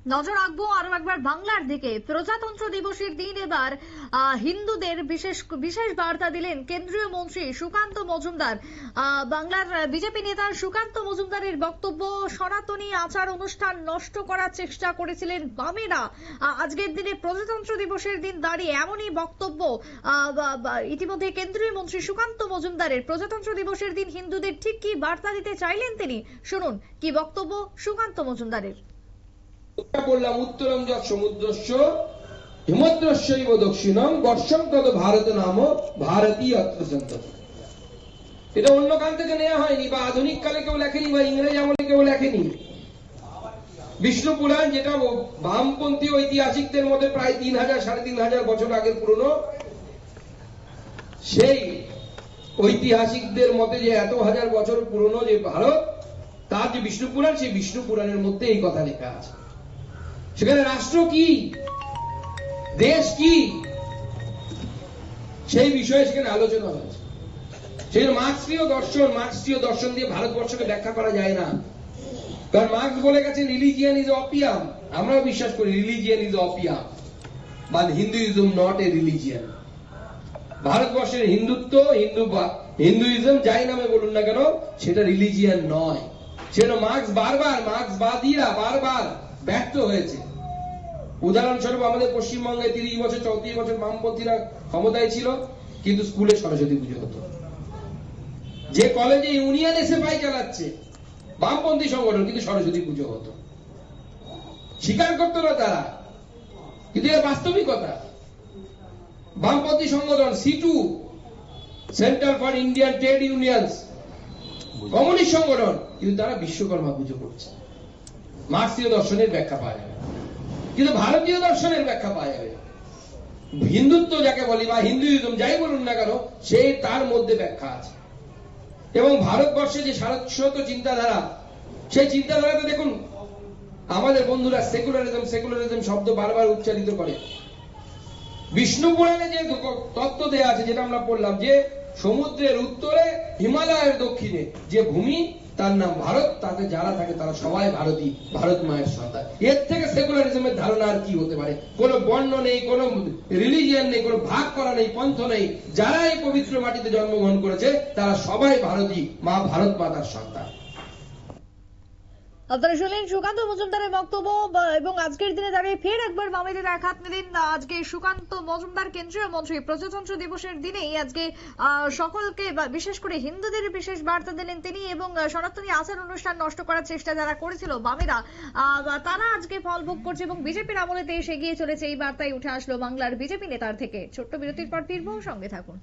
নজর রাখবো আরো একবার বাংলার দিকে। প্রজাতন্ত্র দিবসের দিন এবার হিন্দুদের বিশেষ বার্তা দিলেন কেন্দ্রীয় মন্ত্রী সুকান্ত মজুমদার। বাংলার বিজেপি নেতা সুকান্ত মজুমদারের বক্তব্য, সনাতনী আচার অনুষ্ঠান নষ্ট করার চেষ্টা করেছিলেন বামেরা। আজকের দিনে প্রজাতন্ত্র দিবসের দিন দাঁড়িয়ে এমনই বক্তব্য ইতিমধ্যে কেন্দ্রীয় মন্ত্রী সুকান্ত মজুমদারের। প্রজাতন্ত্র দিবসের দিন হিন্দুদের ঠিক কি বার্তা দিতে চাইলেন তিনি, শুনুন কি বক্তব্য সুকান্ত মজুমদারের। বললাম উত্তরম যৎ সমুদ্রস্য হিমদ্রস্যৈব দক্ষিণম বর্ষম তদ ভারত নাম ভারতীয় অত্র সন্ততি। এটা অন্য কাল থেকে নেওয়া হয়নি, বা আধুনিক কালে কেউ লেখেনি, বা ইংরেজ আমলে কেউ লেখেনি। বিষ্ণু পুরাণ, যেটা বামপন্থী ঐতিহাসিকদের মধ্যে প্রায় 3000 3500 বছর আগের পুরনো, সেই ঐতিহাসিকদের মতে যে এত হাজার বছর পুরনো যে ভারত, তার যে বিষ্ণু পুরাণ, সেই বিষ্ণু পুরাণের মধ্যে এই কথা লেখা আছে। সেখানে রাষ্ট্র কি, দেশ কি, সেই বিষয়ে সেখানে আলোচনা হয়েছে। সেখানে মার্ক্সীয় দর্শন দিয়ে ভারতবর্ষকে ব্যাখ্যা করা যায় না। কারণ মার্ক্স বলে গেছে রিলিজিয়ান ইজ অপিয়াম। আমরাও বিশ্বাস করি রিলিজিয়ান ইজ অপিয়াম, বা হিন্দুইজম নট এ রিলিজিয়ান। ভারতবর্ষের হিন্দুইজম যাই নামে বলুন না কেন, সেটা রিলিজিয়ান নয়। সেটা মার্ক্সবাদীরা বারবার ব্যর্থ হয়েছে। উদাহরণস্বরূপ আমাদের পশ্চিমবঙ্গে 30 বছর 34 বছর বামপন্থীরা ক্ষমতায় ছিল, কিন্তু স্কুলে সরস্বতী পুজো হতো। যে কলেজে ইউনিয়ন এসএফআই চালাচ্ছে বামপন্থী সংগঠন, কিন্তু সরস্বতী পুজো হতো। স্বীকার করতো না তারা, কিন্তু এর বাস্তবিকতা। বামপন্থী সংগঠন CITU, centre for Indian trade unions, communist সংগঠন, কিন্তু তারা বিশ্বকর্মা পুজো করছে। মার্ক্সীয় দর্শনের ব্যাখ্যা পাওয়া যাবে, কিন্তু ভারতীয় দর্শনের ব্যাখ্যা পাওয়া যাবে। হিন্দুত্ব যাকে বলি বা হিন্দুইজম যাই বলুন না কেন, সেই তার মধ্যে ব্যাখ্যা আছে। এবং ভারতবর্ষে যে সারস্বত চিন্তাধারা, সেই চিন্তাধারাতে দেখুন আমাদের বন্ধুরা সেকুলারিজম শব্দ বারবার উচ্চারিত করে। বিষ্ণু পুরাণে যে তত্ত্ব দেয়া আছে, যেটা আমরা পড়লাম, যে সমুদ্রের উত্তরে হিমালয়ের দক্ষিণে যে ভূমি, তার নাম ভারত, তাতে যারা থাকে তারা সবাই ভারতী, ভারত মায়ের সন্তান। এর থেকে সেকুলারিজমের ধারণা আর কি হতে পারে? কোন বর্ণ নেই, কোন রিলিজিয়ান নেই, কোন ভাগ করা নেই, পন্থ নেই। যারা এই পবিত্র মাটিতে জন্মগ্রহণ করেছে তারা সবাই ভারতী, মা ভারত মাতার সন্তান। আপনারা শুনলেন সুকান্ত মজুমদারের বক্তব্য। এবং আজকের দিনে দাঁড়িয়ে ফের একবার বামেদের আঘাত নিলেন আজকে সুকান্ত মজুমদার, কেন্দ্রীয় মন্ত্রী। প্রজাতন্ত্র দিবসের দিনেই আজকে সকলকে, বিশেষ করে হিন্দুদের বিশেষ বার্তা দিলেন তিনি। এবং সনাতনী আচার অনুষ্ঠান নষ্ট করার চেষ্টা যারা করেছিল বামেরা, তারা আজকে ফল ভোগ করছে এবং বিজেপির আমলে দেশ এগিয়ে চলেছে, এই বার্তায় উঠে আসলো বাংলার বিজেপি নেতার থেকে। ছোট্ট বিরতির পর ফিরবো, সঙ্গে থাকুন।